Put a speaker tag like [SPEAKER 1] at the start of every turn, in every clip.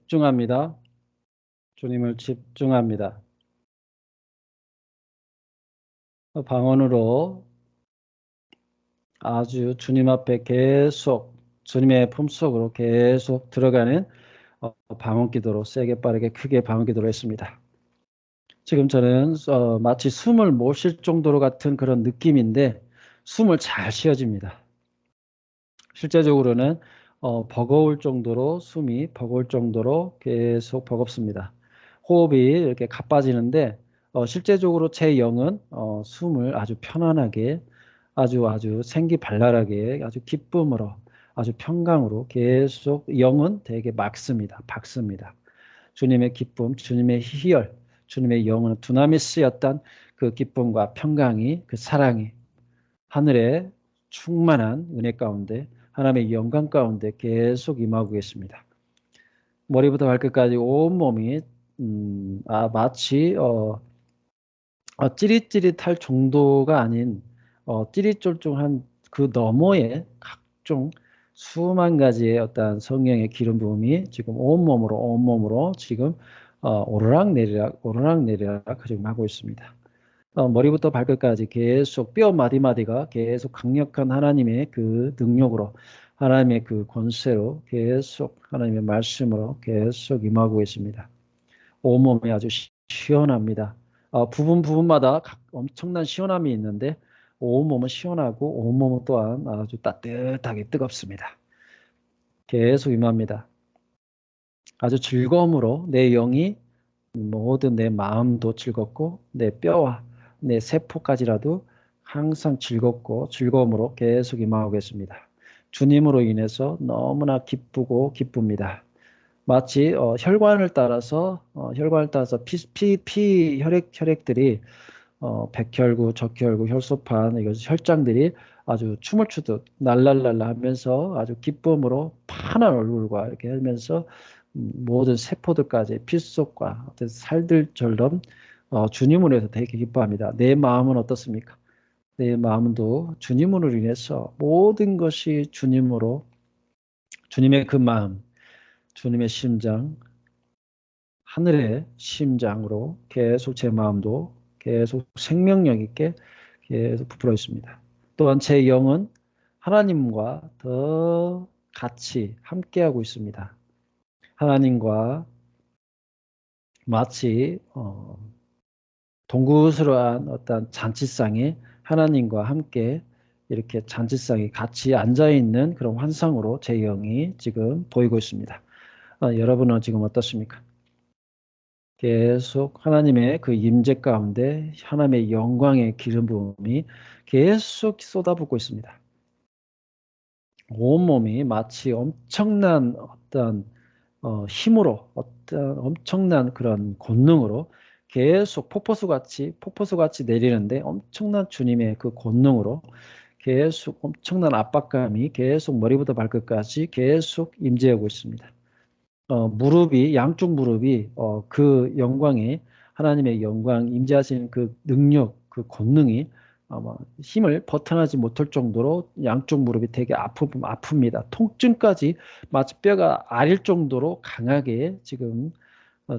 [SPEAKER 1] 집중합니다. 주님을 집중합니다. 방언으로 아주 주님 앞에 계속 주님의 품속으로 계속 들어가는 방언 기도로 세게 빠르게 크게 방언 기도를 했습니다. 지금 저는 마치 숨을 못 쉴 정도로 같은 그런 느낌인데 숨을 잘 쉬어집니다. 실제적으로는 버거울 정도로 숨이 버거울 정도로 계속 버겁습니다. 호흡이 이렇게 가빠지는데 실제적으로 제 영은 숨을 아주 편안하게 아주 생기발랄하게 아주 기쁨으로 아주 평강으로 계속 영은 되게 맑습니다. 밝습니다. 주님의 기쁨, 주님의 희열, 주님의 영은 두나미스였던 그 기쁨과 평강이 그 사랑이 하늘의 충만한 은혜 가운데 하나님의 영광 가운데 계속 임하고 계십니다. 머리부터 발끝까지 온몸이 마치 찌릿찌릿할 정도가 아닌 찌릿쫄쫄한 그 너머의 각종 수만 가지의 어떤 성령의 기름 부음이 지금 온몸으로 지금 오르락내리락 지금 하고 있습니다. 머리부터 발끝까지 계속 뼈 마디마디가 계속 강력한 하나님의 그 능력으로 하나님의 그 권세로 계속 하나님의 말씀으로 계속 임하고 있습니다. 온몸이 아주 시원합니다. 부분마다 엄청난 시원함이 있는데 온몸은 시원하고 온몸은 또한 아주 따뜻하게 뜨겁습니다. 계속 임합니다. 아주 즐거움으로 내 영이 모든 내 마음도 즐겁고 내 뼈와 내 세포까지라도 항상 즐겁고 즐거움으로 계속 임하겠습니다. 주님으로 인해서 너무나 기쁘고 기쁩니다. 마치 혈관을 따라서 혈액들이 백혈구, 적혈구, 혈소판 이것이 혈장들이 아주 춤을 추듯 날랄랄라 하면서 아주 기쁨으로 환한 얼굴과 이렇게 하면서 모든 세포들까지 필속과 어떤 살들처럼 주님으로 해서 되게 기뻐합니다. 내 마음은 어떻습니까? 내 마음도 주님으로 인해서 모든 것이 주님으로 주님의 그 마음, 주님의 심장, 하늘의 심장으로 계속 제 마음도 계속 생명력 있게 계속 부풀어 있습니다. 또한 제 영은 하나님과 더 같이 함께하고 있습니다. 하나님과 마치 동구스러운 어떤 잔치상에 하나님과 함께 이렇게 잔치상에 같이 앉아있는 그런 환상으로 제 영이 지금 보이고 있습니다. 여러분은 지금 어떻습니까? 계속 하나님의 그 임재 가운데 하나님의 영광의 기름 부음이 계속 쏟아붓고 있습니다. 온몸이 마치 엄청난 어떤 힘으로 어떤 엄청난 그런 권능으로 계속 폭포수같이 내리는데 엄청난 주님의 그 권능으로 계속 엄청난 압박감이 계속 머리부터 발끝까지 계속 임재하고 있습니다. 양쪽 무릎이 그 영광이 하나님의 영광 임재하시는 그 능력 그 권능이 아마 힘을 버텨나지 못할 정도로 양쪽 무릎이 되게 아픕니다. 통증까지 마치 뼈가 아릴 정도로 강하게 지금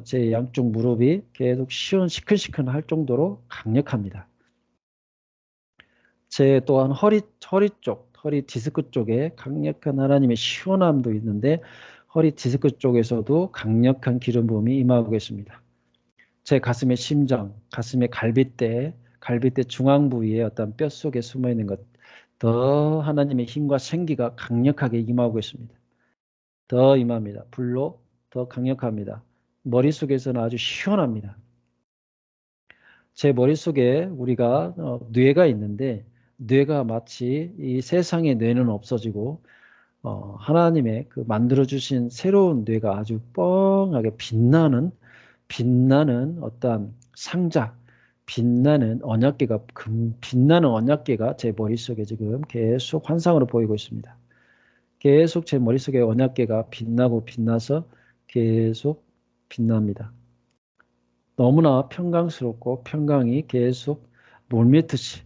[SPEAKER 1] 제 양쪽 무릎이 계속 시큰시큰할 정도로 강력합니다. 제 또한 허리 디스크 쪽에 강력한 하나님의 시원함도 있는데 허리 디스크 쪽에서도 강력한 기름 부음이 임하고 계십니다. 제 가슴의 심장, 가슴의 갈비대 중앙 부위에 어떤 뼈 속에 숨어 있는 것, 더 하나님의 힘과 생기가 강력하게 임하고 있습니다. 더 임합니다. 불로 더 강력합니다. 머릿속에서는 아주 시원합니다. 제 머릿속에 우리가 뇌가 있는데 뇌가 마치 이 세상의 뇌는 없어지고 하나님의 그 만들어주신 새로운 뇌가 아주 뻥하게 빛나는 어떤 상자, 빛나는 언약궤가 제 머릿속에 지금 계속 환상으로 보이고 있습니다. 계속 제 머릿속에 언약궤가 빛나서 계속 빛납니다. 너무나 평강스럽고 평강이 계속 몰매듯이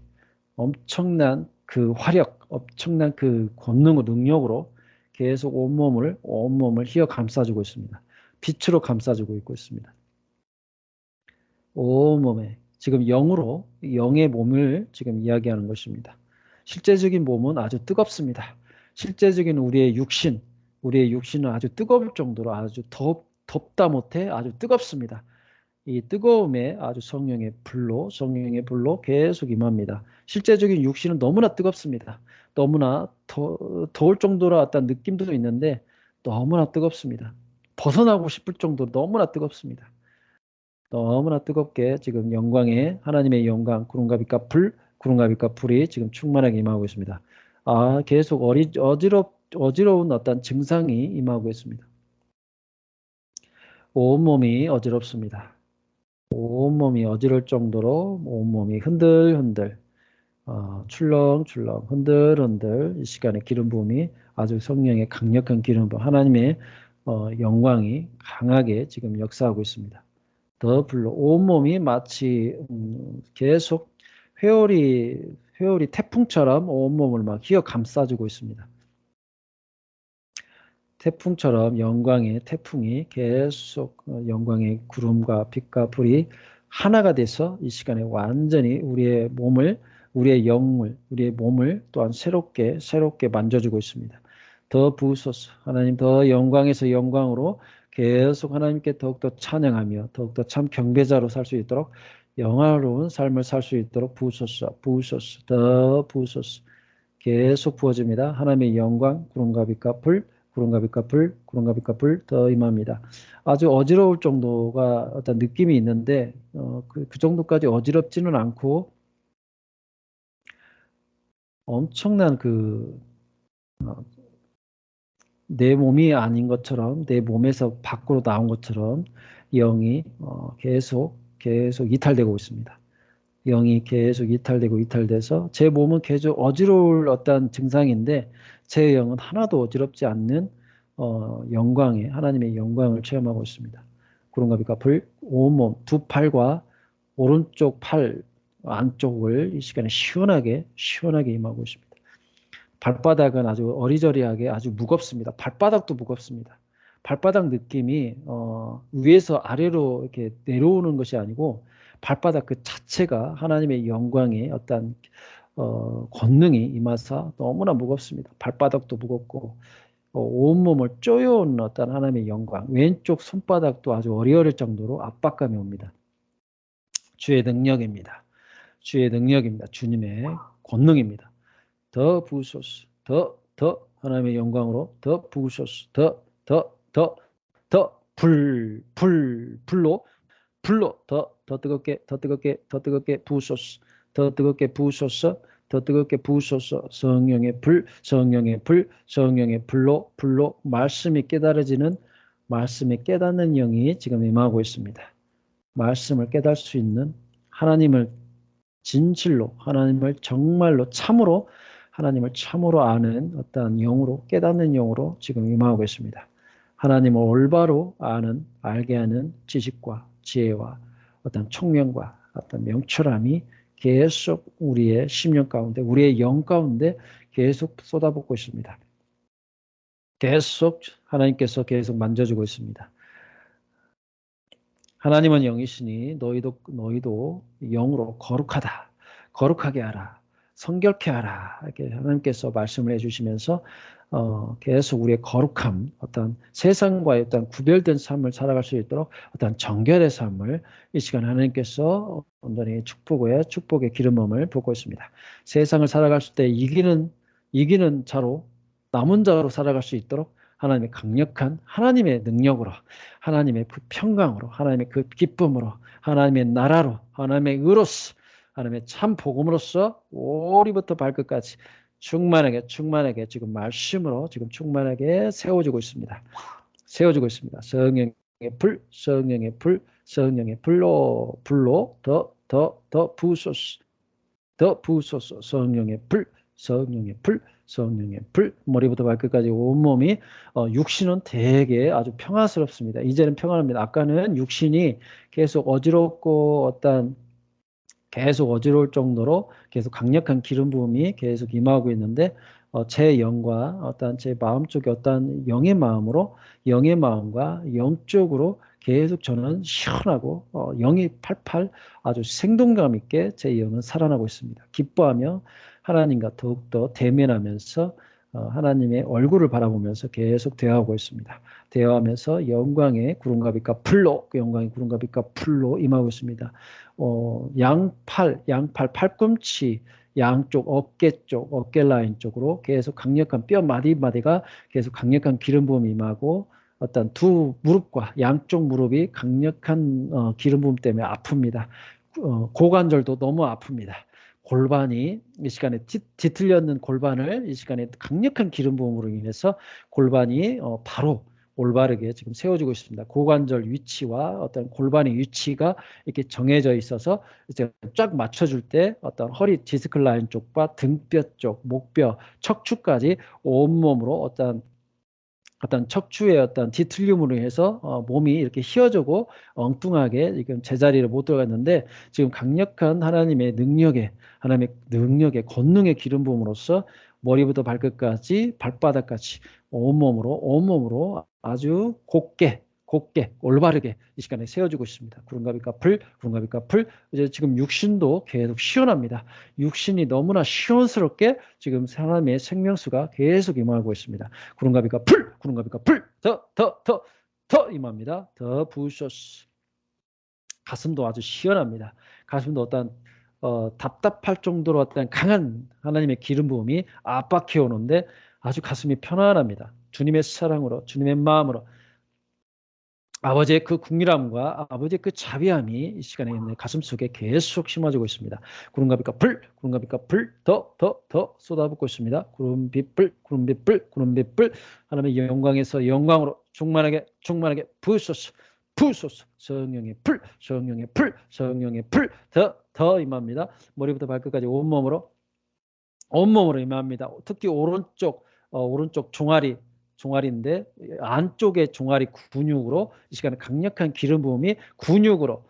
[SPEAKER 1] 엄청난 그 화력, 엄청난 그 권능, 능력으로 계속 온몸을 휘어 감싸주고 있습니다. 빛으로 감싸주고 있고 있습니다. 온몸에 지금 영으로 영의 몸을 지금 이야기하는 것입니다. 실제적인 몸은 아주 뜨겁습니다. 실제적인 우리의 육신은 아주 뜨거울 정도로 아주 덥다 못해 아주 뜨겁습니다. 이 뜨거움에 아주 성령의 불로 계속 임합니다. 실제적인 육신은 너무나 뜨겁습니다. 너무나 더울 정도로 어떤 느낌도 있는데 너무나 뜨겁습니다. 벗어나고 싶을 정도로 너무나 뜨겁습니다. 너무나 뜨겁게 지금 하나님의 영광, 구름과 빛과 불이 지금 충만하게 임하고 있습니다. 계속 어지러운 어떤 증상이 임하고 있습니다. 온몸이 어지럽습니다. 온몸이 어지러울 정도로 온몸이 흔들흔들, 출렁출렁, 흔들흔들 이 시간에 기름 부음이 아주 성령의 강력한 기름 부음, 하나님의 영광이 강하게 지금 역사하고 있습니다. 더 불러 온몸이 마치 계속 회오리 태풍처럼 온몸을 막 휘어 감싸주고 있습니다. 태풍처럼 영광의 태풍이 계속 영광의 구름과 빛과 불이 하나가 돼서 이 시간에 완전히 우리의 몸을 또한 새롭게 만져주고 있습니다. 더 부으소서. 하나님 더 영광에서 영광으로 계속 하나님께 더욱더 찬양하며 더욱더 참 경배자로 살 수 있도록 영화로운 삶을 살 수 있도록 부으소서. 더 부으소서. 계속 부어집니다. 하나님의 영광, 구름과 빛과 불 더 임합니다. 아주 어지러울 정도가 어떤 느낌이 있는데 그 정도까지 어지럽지는 않고 엄청난 내 몸이 아닌 것처럼 내 몸에서 밖으로 나온 것처럼 영이 계속 이탈되고 있습니다. 영이 계속 이탈돼서 제 몸은 계속 어지러울 어떤 증상인데 제 영은 하나도 어지럽지 않는 하나님의 영광을 체험하고 있습니다. 구름과 빛과 불, 온몸, 두 팔과 오른쪽 팔 안쪽을 이 시간에 시원하게 임하고 있습니다. 발바닥은 아주 어리저리하게 아주 무겁습니다. 발바닥도 무겁습니다. 발바닥 느낌이 위에서 아래로 이렇게 내려오는 것이 아니고 발바닥 그 자체가 하나님의 영광의 어떤 권능이 임하사 너무나 무겁습니다. 발바닥도 무겁고 온몸을 쪼여오는 어떤 하나님의 영광, 왼쪽 손바닥도 아주 어리어릴 정도로 압박감이 옵니다. 주의 능력입니다. 주님의 권능입니다. 더 부으소서. 더 하나님의 영광으로 더 부으소서. 더 불로 더 뜨겁게 부으소서. 더 뜨겁게 부으소서. 성령의 불로 말씀이 깨닫는 영이 지금 임하고 있습니다. 말씀을 깨달을 수 있는 하나님을 진실로, 하나님을 정말로 하나님을 참으로 아는 어떤 영으로, 깨닫는 영으로 지금 임하고 있습니다. 하나님을 올바로 알게 하는 지식과 지혜와 어떤 총명과 어떤 명철함이 계속 우리의 심령 가운데, 우리의 영 가운데 계속 쏟아붓고 있습니다. 하나님께서 계속 만져주고 있습니다. 하나님은 영이시니 너희도 영으로 거룩하게 하라. 성결케 하라. 이렇게 하나님께서 말씀을 해주시면서 계속 우리의 거룩함, 어떤 세상과의 어떤 구별된 삶을 살아갈 수 있도록 어떤 정결의 삶을 이 시간 하나님께서 온전히 축복의 기름음을 붓고 있습니다. 세상을 살아갈 때 이기는 자로, 남은 자로 살아갈 수 있도록 하나님의 강력한 하나님의 능력으로, 하나님의 그 평강으로, 하나님의 그 기쁨으로, 하나님의 나라로, 하나님의 의로서, 하나님의 참 복음으로서 오리부터 발끝까지 충만하게 지금 말씀으로 지금 충만하게 세워지고 있습니다. 성령의 불로 더 부으소서. 성령의 불, 머리부터 발끝까지 온몸이 육신은 되게 아주 평화스럽습니다. 이제는 평안합니다. 아까는 육신이 계속 어지럽고 계속 어지러울 정도로 계속 강력한 기름 부음이 계속 임하고 있는데 제 영과 어떤 제 마음 쪽에 어떤 영의 마음으로 영의 마음과 영적으로 계속 저는 시원하고 영이 팔팔 아주 생동감 있게 제 영은 살아나고 있습니다. 기뻐하며 하나님과 더욱더 대면하면서 하나님의 얼굴을 바라보면서 계속 대화하고 있습니다. 대화하면서 영광의 구름과 빛과 풀로 영광의 구름과 빛과 풀로 임하고 있습니다. 양팔 팔꿈치 양쪽 어깨 쪽 어깨 라인 쪽으로 계속 강력한 뼈 마디마디가 계속 강력한 기름 부음이 임하고 어떤 두 무릎과 양쪽 무릎이 강력한 기름 부음 때문에 아픕니다. 고관절도 너무 아픕니다. 골반이 이 시간에 뒤틀렸는 골반을 이 시간에 강력한 기름 부음으로 인해서 골반이 바로 올바르게 지금 세워지고 있습니다. 고관절 위치와 어떤 골반의 위치가 이렇게 정해져 있어서 이제 쫙 맞춰줄 때 어떤 허리 디스크 라인 쪽과 등뼈 쪽, 목뼈, 척추까지 온몸으로 어떤 척추의 어떤 뒤틀림으로 해서 몸이 이렇게 휘어지고 엉뚱하게 지금 제자리를 못 들어갔는데 지금 강력한 하나님의 능력의 권능의 기름 부음으로써 머리부터 발끝까지 발바닥까지 온몸으로 아주 곱게 올바르게 이 시간에 세워지고 있습니다. 구름과 빛과 불. 이제 지금 육신도 계속 시원합니다. 육신이 너무나 시원스럽게 지금 하나님의 생명수가 계속 임하고 있습니다. 구름과 빛과 불, 더 임합니다. 더 부으소서. 가슴도 아주 시원합니다. 가슴도 어떤 답답할 정도로 어떤 강한 하나님의 기름 부음이 압박해 오는데 아주 가슴이 편안합니다. 주님의 사랑으로, 주님의 마음으로 아버지의 그 국률함과 아버지의 그 자비함이 이 시간에 있는 가슴 속에 계속 심어지고 있습니다. 구름과 빛과 불, 더 쏟아붓고 있습니다. 구름빛 불, 하나님의 영광에서 영광으로 충만하게 부으소서. 성령의 불, 더 임합니다. 머리부터 발끝까지 온몸으로 임합니다. 특히 오른쪽 종아리인데 안쪽의 종아리 근육으로 이 시간에 강력한 기름 부음이 근육으로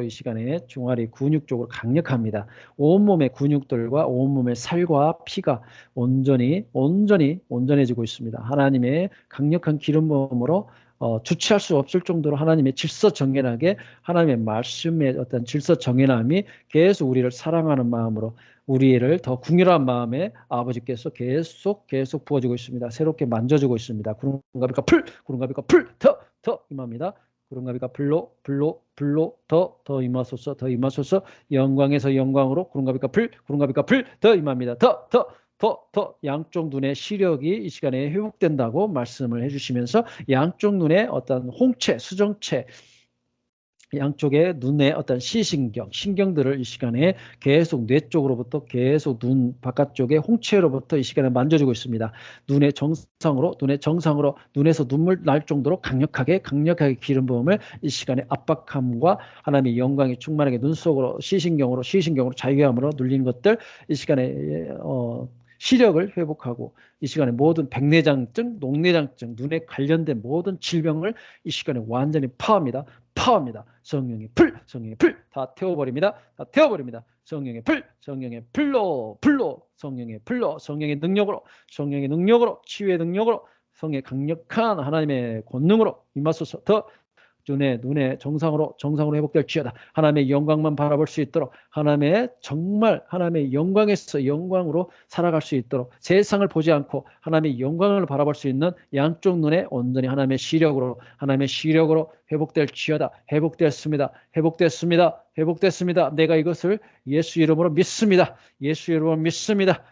[SPEAKER 1] 이 시간에 종아리 근육 쪽으로 강력합니다. 온몸의 근육들과 온몸의 살과 피가 온전해지고 있습니다. 하나님의 강력한 기름 부음으로 주체할 수 없을 정도로 하나님의 질서정연하게 하나님의 말씀의 어떤 질서정연함이 계속 우리를 사랑하는 마음으로 우리를 더 궁휼한 마음에 아버지께서 계속 부어지고 있습니다. 새롭게 만져주고 있습니다. 구름과 빛과 불, 더 임합니다. 구름과 빛과 불로 더 임하소서. 영광에서 영광으로 구름과 빛과 불, 더 임합니다. 더 양쪽 눈의 시력이 이 시간에 회복된다고 말씀을 해주시면서 양쪽 눈의 어떤 홍채, 수정체 양쪽의 눈의 어떤 신경들을 이 시간에 계속 뇌 쪽으로부터 계속 눈 바깥쪽의 홍채로부터 이 시간에 만져주고 있습니다. 눈의 정상으로 눈에서 눈물 날 정도로 강력하게 기름 부음을 이 시간에 압박함과 하나님의 영광이 충만하게 눈 속으로 시신경으로 자유함으로 눌린 것들 이 시간에 시력을 회복하고 이 시간에 모든 백내장증, 녹내장증, 눈에 관련된 모든 질병을 이 시간에 완전히 파합니다. 성령의 불 다 태워버립니다. 성령의 불로 성령의 능력으로 치유의 능력으로 성의 강력한 하나님의 권능으로 임하소서. 더 눈에 정상으로 회복될지어다. 하나님의 영광만 바라볼 수 있도록 하나님의 영광에서 영광으로 살아갈 수 있도록 세상을 보지 않고 하나님의 영광을 바라볼 수 있는 양쪽 눈에 온전히 하나님의 시력으로 회복될지어다. 회복됐습니다. 내가 이것을 예수 이름으로 믿습니다.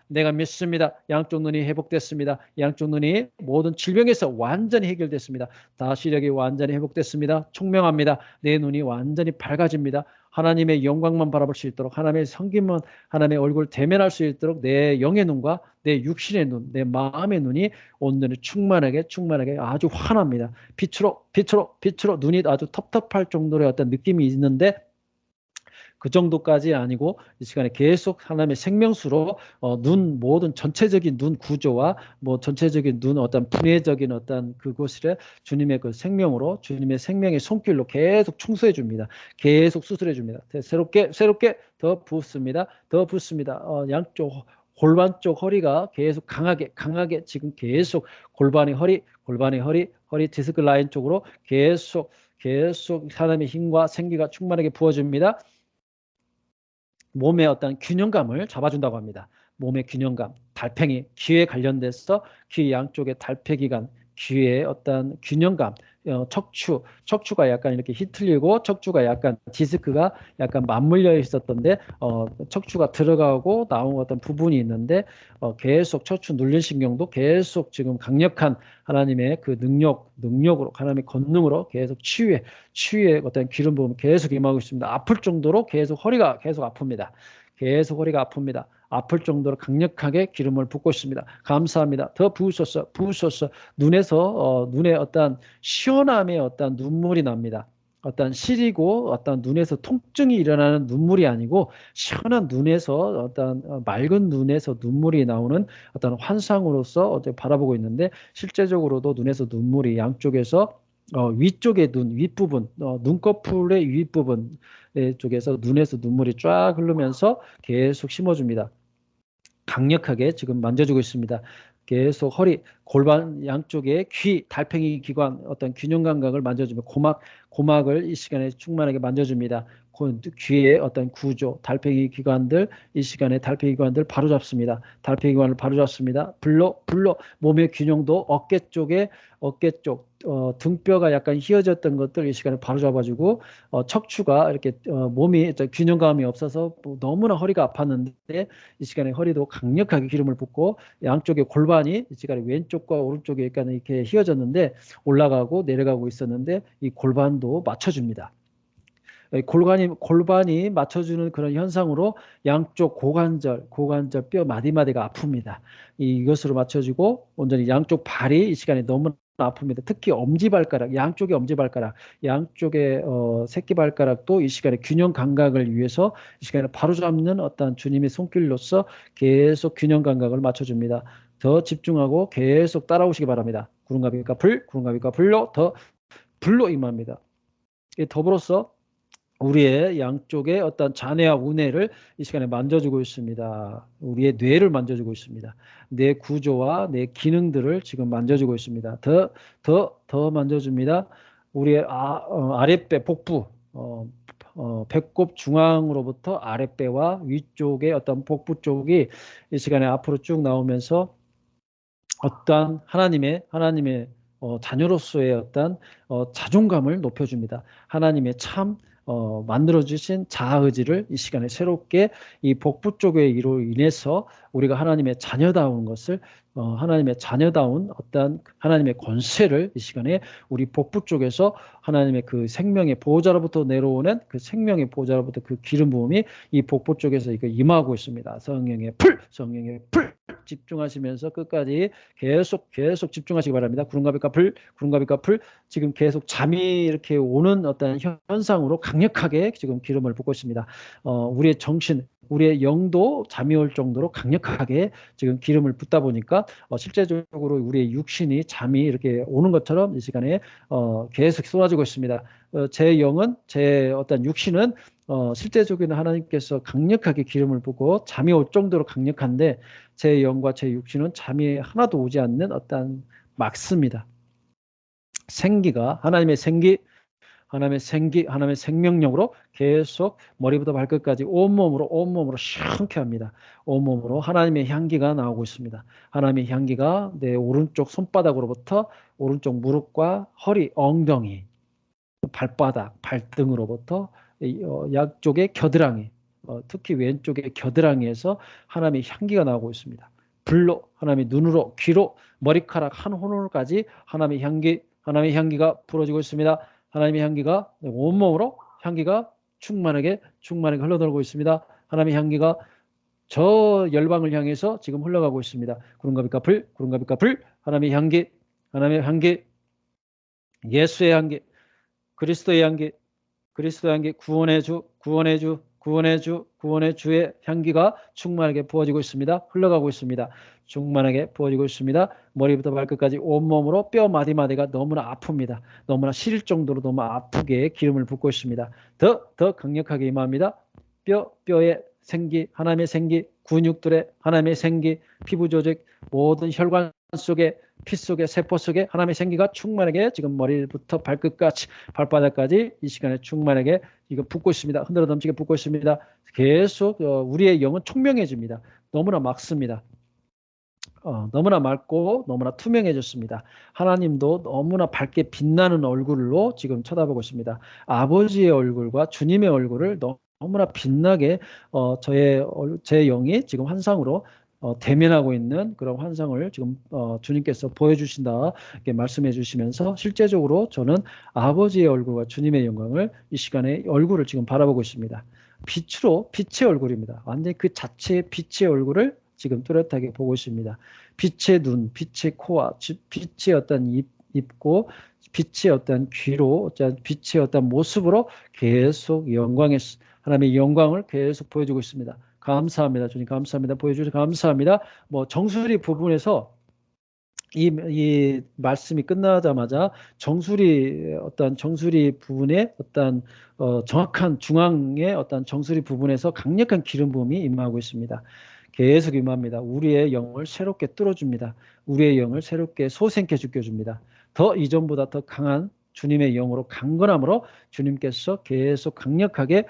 [SPEAKER 1] 내가 믿습니다. 양쪽 눈이 회복됐습니다. 양쪽 눈이 모든 질병에서 완전히 해결됐습니다. 다 시력이 완전히 회복됐습니다. 총명합니다. 내 눈이 완전히 밝아집니다. 하나님의 영광만 바라볼 수 있도록 하나님의 성김만 하나님의 얼굴 대면할 수 있도록 내 영의 눈과 내 육신의 눈, 내 마음의 눈이 온전히 충만하게 아주 환합니다. 빛으로 눈이 아주 텁텁할 정도의 어떤 느낌이 있는데 그 정도까지 아니고 이 시간에 계속 하나님의 생명수로 모든 전체적인 눈 구조와 전체적인 눈 어떤 분해적인 어떤 그곳을 주님의 그 생명으로 주님의 생명의 손길로 계속 충수해 줍니다. 계속 수술해 줍니다. 새롭게 더 붓습니다. 양쪽 골반 쪽 허리가 계속 강하게 지금 계속 골반의 허리 디스크 라인 쪽으로 계속 사람의 힘과 생기가 충만하게 부어줍니다. 몸의 어떤 균형감을 잡아준다고 합니다. 몸의 균형감, 달팽이, 귀에 관련돼서 귀 양쪽의 달팽이관, 귀의 어떤 균형감, 척추가 약간 이렇게 휘틀리고 척추가 약간 디스크가 약간 맞물려 있었던데 척추가 들어가고 나온 어떤 부분이 있는데 계속 척추 눌린 신경도 계속 지금 강력한 하나님의 그 능력으로 하나님의 권능으로 계속 치유의 어떤 기름 부음 계속 임하고 있습니다. 아플 정도로 계속 허리가 계속 아픕니다. 계속 허리가 아픕니다. 아플 정도로 강력하게 기름을 붓고 있습니다. 감사합니다. 더 부으소서. 눈에 어떤 시원함의 어떤 눈물이 납니다. 어떤 시리고 어떤 눈에서 통증이 일어나는 눈물이 아니고 시원한 눈에서 어떤 맑은 눈에서 눈물이 나오는 어떤 환상으로서 바라보고 있는데 실제적으로도 눈에서 눈물이 양쪽에서 위쪽의 윗부분, 눈꺼풀의 윗부분 쪽에서 눈에서 눈물이 쫙 흐르면서 계속 심어줍니다. 강력하게 지금 만져주고 있습니다. 계속 허리, 골반 양쪽에 귀, 달팽이 기관 어떤 균형 감각을 만져주며 고막을 이 시간에 충만하게 만져줍니다. 귀의 어떤 구조, 달팽이 기관들 이 시간에 달팽이 기관들 바로잡습니다. 달팽이 기관을 바로잡습니다. 불러 몸의 균형도 어깨 쪽 등뼈가 약간 휘어졌던 것들 이 시간에 바로잡아주고 척추가 이렇게 몸이 균형감이 없어서 너무나 허리가 아팠는데 이 시간에 허리도 강력하게 기름을 붓고 양쪽의 골반이 이 시간에 왼쪽과 오른쪽에 약간 이렇게 휘어졌는데 올라가고 내려가고 있었는데 이 골반도 맞춰줍니다. 골반이 맞춰주는 그런 현상으로 양쪽 고관절 뼈 마디마디가 아픕니다. 이것으로 맞춰주고 온전히 양쪽 발이 이 시간에 너무 아픕니다. 특히 엄지발가락, 양쪽의 엄지발가락, 양쪽의 새끼발가락도 이 시간에 균형 감각을 위해서 이 시간에 바로잡는 어떤 주님의 손길로서 계속 균형 감각을 맞춰줍니다. 더 집중하고 계속 따라오시기 바랍니다. 구름갑니까 불로 더 불로 임합니다. 더불어서 우리의 양쪽의 어떤 잔해와 우뇌를 이 시간에 만져주고 있습니다. 우리의 뇌를 만져주고 있습니다. 뇌 구조와 뇌 기능들을 지금 만져주고 있습니다. 더 만져줍니다. 우리의 아랫배, 복부, 배꼽 중앙으로부터 아랫배와 위쪽의 어떤 복부 쪽이 이 시간에 앞으로 쭉 나오면서 어떠한 하나님의 자녀로서의 어떤 자존감을 높여줍니다. 하나님의 참 만들어주신 자아의지를 이 시간에 새롭게 이 복부 쪽의 이로 인해서 우리가 하나님의 자녀다운 것을 하나님의 자녀다운 어떤 하나님의 권세를 이 시간에 우리 복부 쪽에서 하나님의 그 생명의 보호자로부터 내려오는 그 생명의 보호자로부터 그 기름 부음이 이 복부 쪽에서 이거 임하고 있습니다. 성령의 불 집중하시면서 끝까지 계속 집중하시기 바랍니다. 구름가비가 불 지금 계속 잠이 이렇게 오는 어떤 현상으로 강력하게 지금 기름을 붓고 있습니다. 우리의 정신, 우리의 영도 잠이 올 정도로 강력하게 지금 기름을 붓다 보니까 실제적으로 우리의 육신이 잠이 이렇게 오는 것처럼 이 시간에 계속 쏟아지고 있습니다. 제 영은 제 어떤 육신은 실제적으로 하나님께서 강력하게 기름을 붓고 잠이 올 정도로 강력한데 제 영과 제 육신은 잠이 하나도 오지 않는 어떤 막습니다. 생기가 하나님의 생명력으로 계속 머리부터 발끝까지 온몸으로 시원케 합니다. 온몸으로 하나님의 향기가 나오고 있습니다. 하나님의 향기가 내 오른쪽 손바닥으로부터 오른쪽 무릎과 허리, 엉덩이, 발바닥, 발등으로부터 양쪽의 겨드랑이, 특히 왼쪽의 겨드랑이에서 하나님의 향기가 나오고 있습니다. 불로 하나님의 눈으로, 귀로, 머리카락 한 혼홀까지 하나님의 향기가 불어지고 있습니다. 하나님의 향기가 온몸으로 향기가 충만하게 흘러들어오고 있습니다. 하나님의 향기가 저 열방을 향해서 지금 흘러가고 있습니다. 구름가비가 불, 하나님의 향기, 예수의 향기, 그리스도의 향기, 구원의 주의 향기가 충만하게 부어지고 있습니다. 흘러가고 있습니다. 충만하게 부어지고 있습니다. 머리부터 발끝까지 온몸으로 뼈 마디마디가 너무나 아픕니다. 너무나 시릴 정도로 너무 아프게 기름을 붓고 있습니다. 더 강력하게 임합니다. 뼈의 생기, 하나님의 생기, 근육들의 하나님의 생기, 피부 조직, 모든 혈관 속에, 피 속에, 세포 속에 하나님의 생기가 충만하게 지금 머리부터 발끝까지, 발바닥까지 이 시간에 충만하게 이거 붓고 있습니다. 흔들어 넘치게 붓고 있습니다. 계속 우리의 영은 총명해집니다. 너무나 맑습니다. 너무나 맑고 너무나 투명해졌습니다. 하나님도 너무나 밝게 빛나는 얼굴로 지금 쳐다보고 있습니다. 아버지의 얼굴과 주님의 얼굴을 너무나 빛나게 제 영이 지금 환상으로 대면하고 있는 그런 환상을 지금 주님께서 보여주신다 이렇게 말씀해 주시면서 실제적으로 저는 아버지의 얼굴과 주님의 영광을 이 시간에 얼굴을 지금 바라보고 있습니다. 빛의 얼굴입니다. 완전히 그 자체의 빛의 얼굴을 지금 뚜렷하게 보고 있습니다. 빛의 눈, 빛의 코와 빛의 어떤 입고 빛의 어떤 귀로 빛의 어떤 모습으로 계속 하나님의 영광을 계속 보여주고 있습니다. 감사합니다. 주님 감사합니다. 보여주셔서 감사합니다. 정수리 부분에서 이 말씀이 끝나자마자 정수리 부분에 정확한 중앙의 정수리 부분에서 강력한 기름 부음이 임하고 있습니다. 계속 임합니다. 우리의 영을 새롭게 뚫어줍니다. 우리의 영을 새롭게 소생케 죽여줍니다. 더 이전보다 더 강한 주님의 영으로 강건함으로 주님께서 계속 강력하게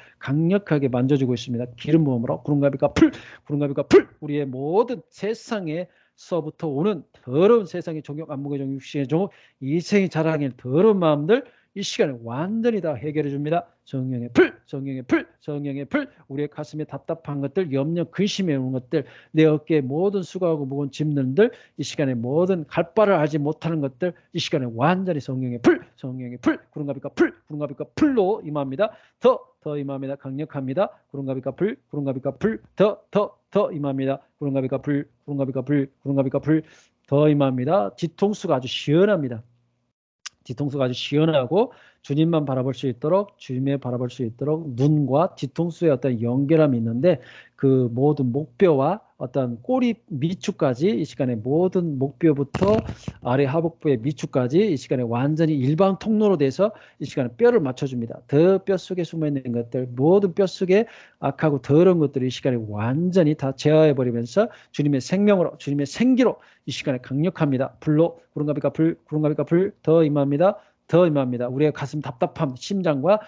[SPEAKER 1] 만져주고 있습니다. 기름 부음으로 구름가비가 풀 우리의 모든 세상에서부터 오는 더러운 세상의 종욕, 안목의 종욕, 육신의 종욕, 이생이 자랑할 더러운 마음들 이 시간에 완전히 다 해결해 줍니다. 성령의 불, 우리의 가슴에 답답한 것들, 염려, 근심에 오는 것들, 내 어깨에 모든 수고하고 무거운 짐들들, 이 시간에 모든 갈 바를 알지 못하는 것들, 이 시간에 완전히 성령의 불, 구름가비가 풀로 임합니다. 더 임합니다. 강력합니다. 구름가비가 불, 더 임합니다. 구름가비가 불, 더 임합니다. 뒤통수가 아주 시원합니다. 뒤통수가 아주 시원하고 주님만 바라볼 수 있도록, 주님에 바라볼 수 있도록 눈과 뒤통수의 어떤 연결함이 있는데 그 모든 목뼈와 어떤 꼬리 밑축까지 이 시간에 모든 목뼈부터 아래 하복부의 밑축까지 이 시간에 완전히 일방 통로로 돼서 이 시간에 뼈를 맞춰줍니다. 더 뼛속에 숨어있는 것들, 모든 뼛속에 악하고 더러운 것들을 이 시간에 완전히 다 제어해버리면서 주님의 생명으로, 주님의 생기로 이 시간에 강력합니다. 불로 구름가비가 불 더 임합니다. 우리의 가슴 답답함, 심장과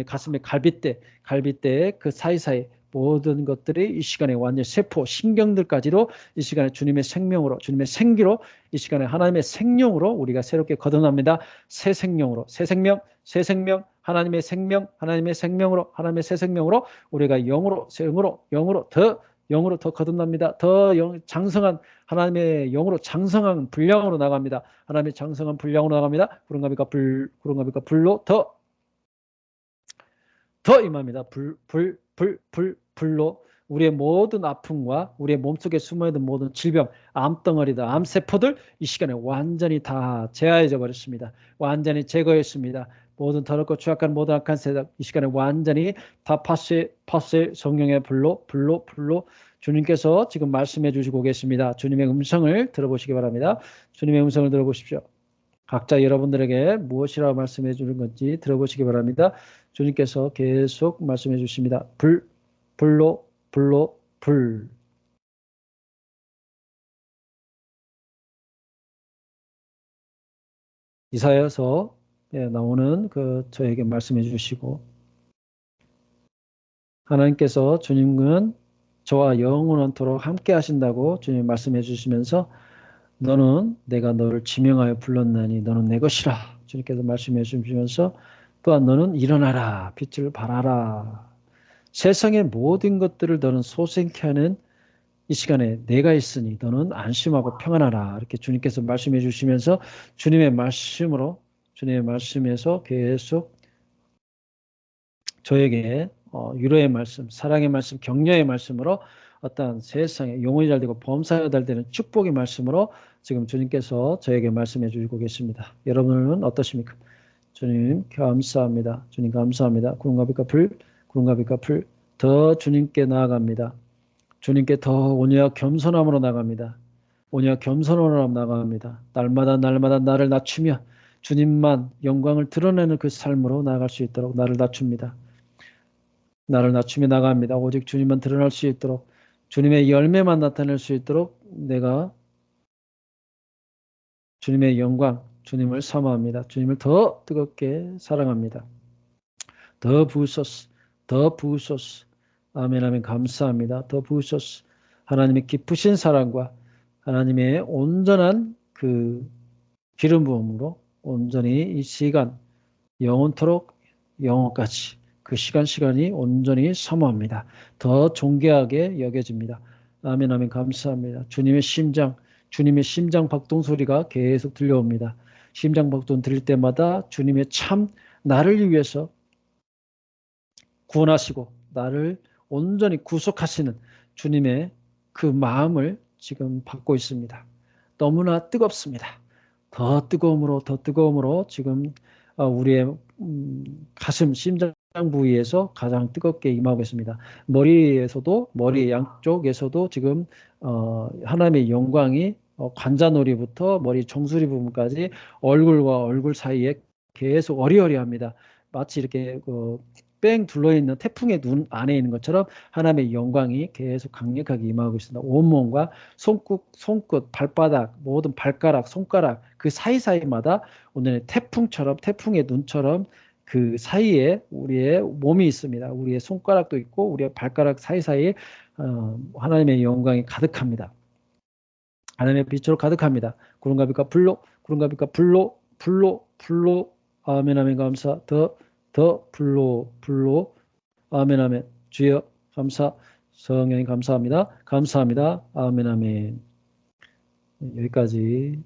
[SPEAKER 1] 가슴의 갈빗대의 그 사이사이 모든 것들이 이 시간에 완전히 세포, 신경들까지도 이 시간에 주님의 생명으로, 주님의 생기로 이 시간에 하나님의 생명으로 우리가 새롭게 거듭납니다. 새 생명, 하나님의 생명으로, 하나님의 새 생명으로 우리가 영으로 더 거듭납니다. 장성한 하나님의 영으로 장성한 분량으로 나갑니다. 하나님의 장성한 분량으로 나갑니다. 구름가비가 불로 더 임합니다. 불로 우리의 모든 아픔과 우리의 몸속에 숨어있는 모든 질병, 암덩어리들, 암세포들 이 시간에 완전히 다 제하해져 버렸습니다. 완전히 제거했습니다. 모든 더럽고 추악한 모든 악한 세력 이 시간에 완전히 다 파쇄 성령의 불로 주님께서 지금 말씀해 주시고 계십니다. 주님의 음성을 들어보시기 바랍니다. 주님의 음성을 들어보십시오. 각자 여러분들에게 무엇이라고 말씀해 주는 건지 들어보시기 바랍니다. 주님께서 계속 말씀해 주십니다. 불로 불. 이사야서 나오는 저에게 말씀해 주시고 하나님께서 주님은 저와 영원토록 함께 하신다고 주님 말씀해 주시면서 너는 내가 너를 지명하여 불렀나니 너는 내 것이라 주님께서 말씀해 주시면서 또한 너는 일어나라 빛을 발하라 세상의 모든 것들을 너는 소생케 하는 이 시간에 내가 있으니 너는 안심하고 평안하라 이렇게 주님께서 말씀해 주시면서 주님의 말씀에서 계속 저에게 위로의 말씀, 사랑의 말씀, 격려의 말씀으로 어떤 세상에 영혼이 잘 되고 범사가 잘 되는 축복의 말씀으로 지금 주님께서 저에게 말씀해 주시고 계십니다. 여러분은 어떠십니까? 주님 감사합니다. 주님 감사합니다. 구름가비가 불 더 주님께 나아갑니다. 주님께 더 온유와 겸손함으로 나갑니다. 온유와 겸손함으로 나갑니다. 날마다 나를 낮추며 주님만 영광을 드러내는 그 삶으로 나아갈 수 있도록 나를 낮춥니다. 나를 낮추며 나갑니다. 오직 주님만 드러날 수 있도록 주님의 열매만 나타낼 수 있도록 내가 주님의 영광, 주님을 사모합니다. 주님을 더 뜨겁게 사랑합니다. 더 부으소서, 더 부으소서. 아멘, 아멘. 감사합니다. 더 부으소서. 하나님의 깊으신 사랑과 하나님의 온전한 그 기름 부음으로 온전히 이 시간 영원토록 영원까지 그 시간이 온전히 사모합니다. 더 존귀하게 여겨집니다. 아멘, 아멘. 감사합니다. 주님의 심장 박동 소리가 계속 들려옵니다. 심장 박동 들릴 때마다 주님의 참 나를 위해서 구원하시고 나를 온전히 구속하시는 주님의 그 마음을 지금 받고 있습니다. 너무나 뜨겁습니다. 더 뜨거움으로 지금 우리의 가슴, 심장 부위에서 가장 뜨겁게 임하고 있습니다. 머리 양쪽에서도 지금 하나님의 영광이 관자놀이부터 머리 정수리 부분까지 얼굴과 얼굴 사이에 계속 어리어리합니다. 마치 이렇게 뺑 둘러있는 태풍의 눈 안에 있는 것처럼 하나님의 영광이 계속 강력하게 임하고 있습니다. 온몸과 손끝, 발바닥, 모든 발가락, 손가락 그 사이사이마다 오늘 태풍의 눈처럼 그 사이에 우리의 몸이 있습니다. 우리의 손가락도 있고 우리의 발가락 사이사이에 하나님의 영광이 가득합니다. 하나님의 빛으로 가득합니다. 구름과 빛과 불로 아멘 아멘 감사 더 불로 아멘 아멘 주여 감사 성령님 감사합니다. 아멘 아멘 여기까지